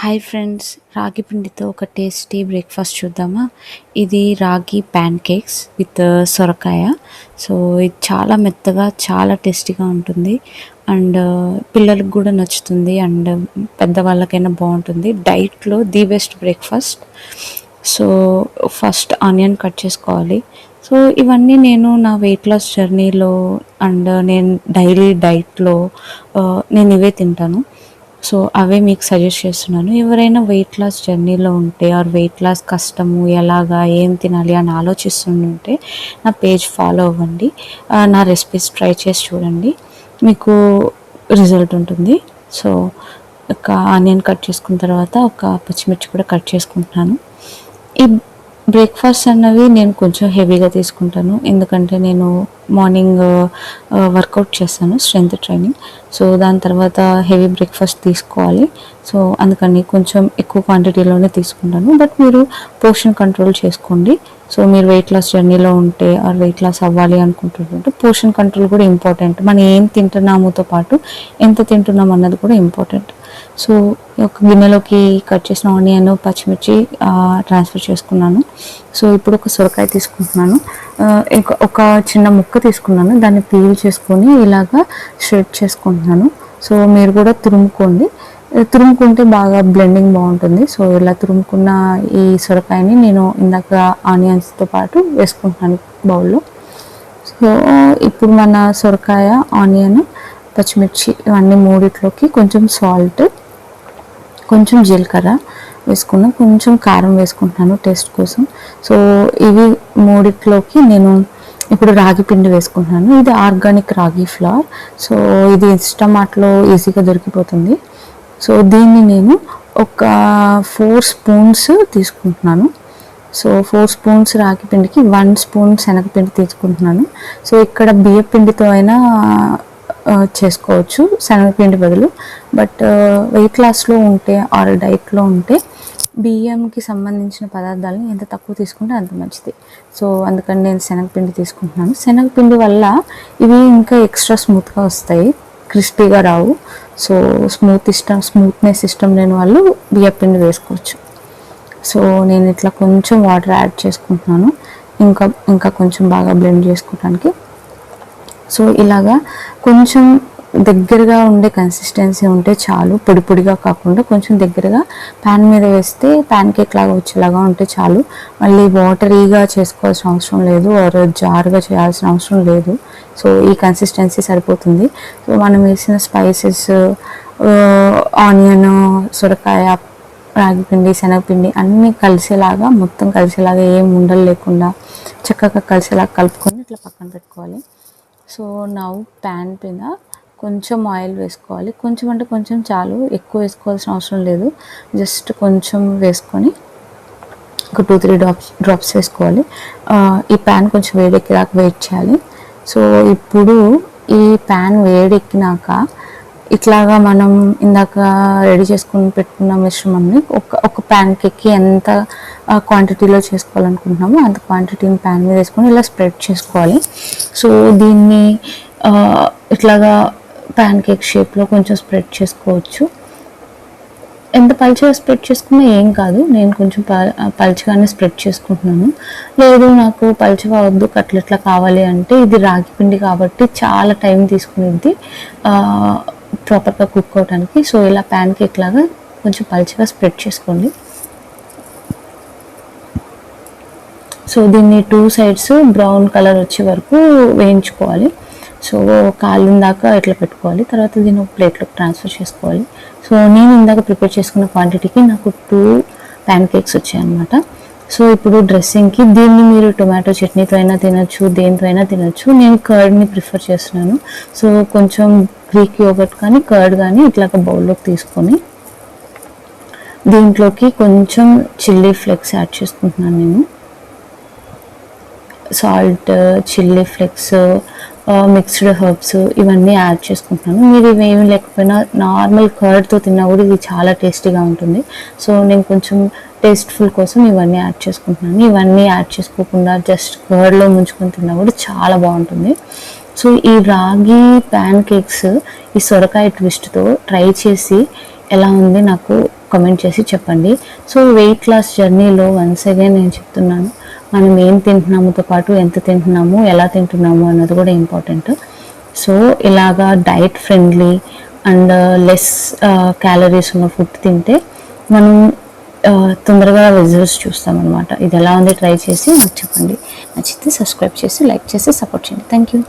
Hi friends, రాగి పిండితో ఒక టేస్టీ బ్రేక్ఫాస్ట్ చూద్దామా. ఇది రాగి ప్యాన్ కేక్స్ విత్ సొరకాయ. సో ఇది చాలా మెత్తగా చాలా టేస్టీగా ఉంటుంది అండ్ పిల్లలకు కూడా నచ్చుతుంది అండ్ పెద్దవాళ్ళకైనా బాగుంటుంది. డైట్లో the best breakfast. So first onion cut చేసుకోవాలి. సో ఇవన్నీ నేను నా వెయిట్ లాస్ జర్నీలో అండ్ నేను డైలీ డైట్లో నేను ఇవే తింటాను. సో అవే మీకు సజెస్ట్ చేస్తున్నాను. ఎవరైనా వెయిట్ లాస్ జర్నీలో ఉంటే ఆర్ వెయిట్ లాస్ కష్టము ఎలాగా ఏం తినాలి అని ఆలోచిస్తుంటే నా పేజ్ ఫాలో అవ్వండి. నా రెసిపీస్ ట్రై చేసి చూడండి, మీకు రిజల్ట్ ఉంటుంది. సో ఒక ఆనియన్ కట్ చేసుకున్న తర్వాత ఒక పచ్చిమిర్చి కూడా కట్ చేసుకుంటున్నాను. ఈ బ్రేక్ఫాస్ట్ అన్నవి నేను కొంచెం హెవీగా తీసుకుంటాను, ఎందుకంటే నేను మార్నింగ్ వర్కౌట్ చేస్తాను, స్ట్రెంగ్త్ ట్రైనింగ్. సో దాని తర్వాత హెవీ బ్రేక్ఫాస్ట్ తీసుకోవాలి. సో అందుకని కొంచెం ఎక్కువ క్వాంటిటీలోనే తీసుకుంటాను. బట్ మీరు పోర్షన్ కంట్రోల్ చేసుకోండి. సో మీరు వెయిట్ లాస్ జర్నీలో ఉంటే ఆర్ వెయిట్ లాస్ అవ్వాలి అనుకుంటుంటే పోర్షన్ కంట్రోల్ కూడా ఇంపార్టెంట్. మనం ఏం తింటున్నాముతో పాటు ఎంత తింటున్నాం అన్నది కూడా ఇంపార్టెంట్. సో ఒక గిన్నెలోకి కట్ చేసిన ఆనియన్ పచ్చిమిర్చి ట్రాన్స్ఫర్ చేసుకున్నాను. సో ఇప్పుడు ఒక సొరకాయ తీసుకుంటున్నాను. ఒక చిన్న ముక్క తీసుకున్నాను, దాన్ని పీల్ చేసుకొని ఇలాగా షెడ్ చేసుకుంటున్నాను. సో మీరు కూడా తురుముకుంటే బాగా బ్లెండింగ్ బాగుంటుంది. సో ఇలా తురుముకున్న ఈ సొరకాయని నేను ఇందాక ఆనియన్స్తో పాటు వేసుకుంటున్నాను బౌల్లో. సో ఇప్పుడు మన సొరకాయ, ఆనియన్, పచ్చిమిర్చి ఇవన్నీ మూడిట్లోకి కొంచెం సాల్ట్, కొంచెం జీలకర్ర వేసుకున్నాను, కొంచెం కారం వేసుకుంటున్నాను టేస్ట్ కోసం. సో ఇవి మూడిట్లోకి నేను ఇప్పుడు రాగి పిండి వేసుకుంటున్నాను. ఇది ఆర్గానిక్ రాగి ఫ్లవర్. సో ఇది ఇన్స్టామార్ట్లో ఈజీగా దొరికిపోతుంది. సో దీన్ని నేను ఒక 4 స్పూన్స్ తీసుకుంటున్నాను. సో 4 స్పూన్స్ రాగి పిండికి 1 స్పూన్ శనగపిండి తీసుకుంటున్నాను. సో ఇక్కడ బియ్య పిండితో అయినా చేసుకోవచ్చు శనగపిండి బదులు. బట్ వెయిట్ లాస్లో ఉంటే ఆర్ డైట్లో ఉంటే బియ్యంకి సంబంధించిన పదార్థాలని ఎంత తక్కువ తీసుకుంటే అంత మంచిది. సో అందుకని నేను శనగపిండి తీసుకుంటున్నాను. శనగపిండి వల్ల ఇవి ఇంకా ఎక్స్ట్రా స్మూత్గా వస్తాయి, క్రిస్పీగా రావు. సో స్మూత్నెస్ ఇష్టం లేని వాళ్ళు బియ్యపిండి వేసుకోవచ్చు. సో నేను ఇట్లా కొంచెం వాటర్ యాడ్ చేసుకుంటున్నాను ఇంకా కొంచెం బాగా బ్లెండ్ చేసుకోవడానికి. సో ఇలాగా కొంచెం దగ్గరగా ఉండే కన్సిస్టెన్సీ ఉంటే చాలు, పొడి పొడిగా కాకుండా కొంచెం దగ్గరగా ప్యాన్ మీద వేస్తే ప్యాన్ కేక్ లాగా వచ్చేలాగా ఉంటే చాలు. మళ్ళీ వాటరీగా చేసుకోవాల్సిన అవసరం లేదు, ఆర్ జారుగా చేయాల్సిన అవసరం లేదు. సో ఈ కన్సిస్టెన్సీ సరిపోతుంది. సో మనం వేసిన స్పైసెస్, ఆనియన్, సొరకాయ, రాగిపిండి, శనగపిండి అన్నీ కలిసేలాగా, మొత్తం కలిసేలాగా, ఏం ఉండలు లేకుండా చక్కగా కలిసేలాగా కలుపుకొని ఇట్లా పక్కన పెట్టుకోవాలి. సో నవ్వు ప్యాన్ మీద కొంచెం ఆయిల్ వేసుకోవాలి. కొంచెం అంటే కొంచెం చాలు, ఎక్కువ వేసుకోవాల్సిన అవసరం లేదు. జస్ట్ కొంచెం వేసుకొని ఒక 2-3 డ్రాప్స్ వేసుకోవాలి. ఈ ప్యాన్ కొంచెం వేడెక్కినాక వెయిట్ చేయాలి. సో ఇప్పుడు ఈ ప్యాన్ వేడెక్కినాక ఇట్లాగా మనం ఇందాక రెడీ చేసుకుని పెట్టుకున్న మిశ్రమాన్ని ఒక ప్యాన్ కేక్కి ఎంత క్వాంటిటీలో చేసుకోవాలనుకుంటున్నామో అంత క్వాంటిటీని ప్యాన్ మీద వేసుకొని ఇలా స్ప్రెడ్ చేసుకోవాలి. సో దీన్ని ఇట్లాగా ప్యాన్ కేక్ షేప్లో కొంచెం స్ప్రెడ్ చేసుకోవచ్చు. ఎంత పలుచగా స్ప్రెడ్ చేసుకున్నా ఏం కాదు, నేను కొంచెం పలుచగానే స్ప్రెడ్ చేసుకుంటున్నాను. లేదు నాకు పలుచగా వద్దు, కట్లెట్లా కావాలి అంటే ఇది రాగి పిండి కాబట్టి చాలా టైం తీసుకునేది ప్రాపర్గా కుక్ అవడానికి. సో ఇలా ప్యాన్ కేక్ లాగా కొంచెం పలుచగా స్ప్రెడ్ చేసుకోండి. సో దీన్ని 2 సైడ్స్ బ్రౌన్ కలర్ వచ్చే వరకు వేయించుకోవాలి. సో కాలిన దాకా ఇట్లా పెట్టుకోవాలి. తర్వాత దీన్ని ఒక ప్లేట్లోకి ట్రాన్స్ఫర్ చేసుకోవాలి. సో నేను ఇందాక ప్రిపేర్ చేసుకున్న క్వాంటిటీకి నాకు 2 ప్యాన్ కేక్స్ వచ్చాయన్నమాట. సో ఇప్పుడు డ్రెస్సింగ్కి దీన్ని మీరు టొమాటో చట్నీతో అయినా తినచ్చు, దేనితో అయినా తినచ్చు. నేను కర్డ్ని ప్రిఫర్ చేస్తున్నాను. సో కొంచెం గ్రీక్ యోగర్ట్ కానీ కర్డ్ కానీ ఇట్లాగ బౌల్లోకి తీసుకొని దీంట్లోకి కొంచెం చిల్లీ ఫ్లేక్స్ యాడ్ చేసుకుంటున్నాను నేను. Salt, chilli flakes, mixed herbs ఇవన్నీ యాడ్ చేసుకుంటున్నాను. మీరు ఇవేమి లేకపోయినా నార్మల్ కర్డ్తో తిన్నా కూడా ఇది చాలా టేస్టీగా ఉంటుంది. సో నేను కొంచెం టేస్ట్ఫుల్ కోసం ఇవన్నీ యాడ్ చేసుకుంటున్నాను. ఇవన్నీ యాడ్ చేసుకోకుండా జస్ట్ కర్డ్లో ముంచుకొని తిన్నా కూడా చాలా బాగుంటుంది. సో ఈ రాగి ప్యాన్ కేక్స్ ఈ సొరకాయ ట్విస్ట్తో ట్రై చేసి ఎలా ఉంది నాకు కామెంట్ చేసి చెప్పండి. సో వెయిట్ లాస్ జర్నీలో వన్స్ అగైన్ నేను చెప్తున్నాను, మనం ఏం తింటున్నాముతో పాటు ఎంత తింటున్నాము, ఎలా తింటున్నాము అన్నది కూడా ఇంపార్టెంట్. సో ఇలాగా diet friendly and less calories ఉన్న ఫుడ్ తింటే మనం తొందరగా రిజల్ట్స్ చూస్తాం అనమాట. ఇది ఎలా ఉంది ట్రై చేసి నాకు చెప్పండి. నచ్చితే సబ్స్క్రైబ్ చేసి లైక్ చేసి సపోర్ట్ చేయండి. Thank you.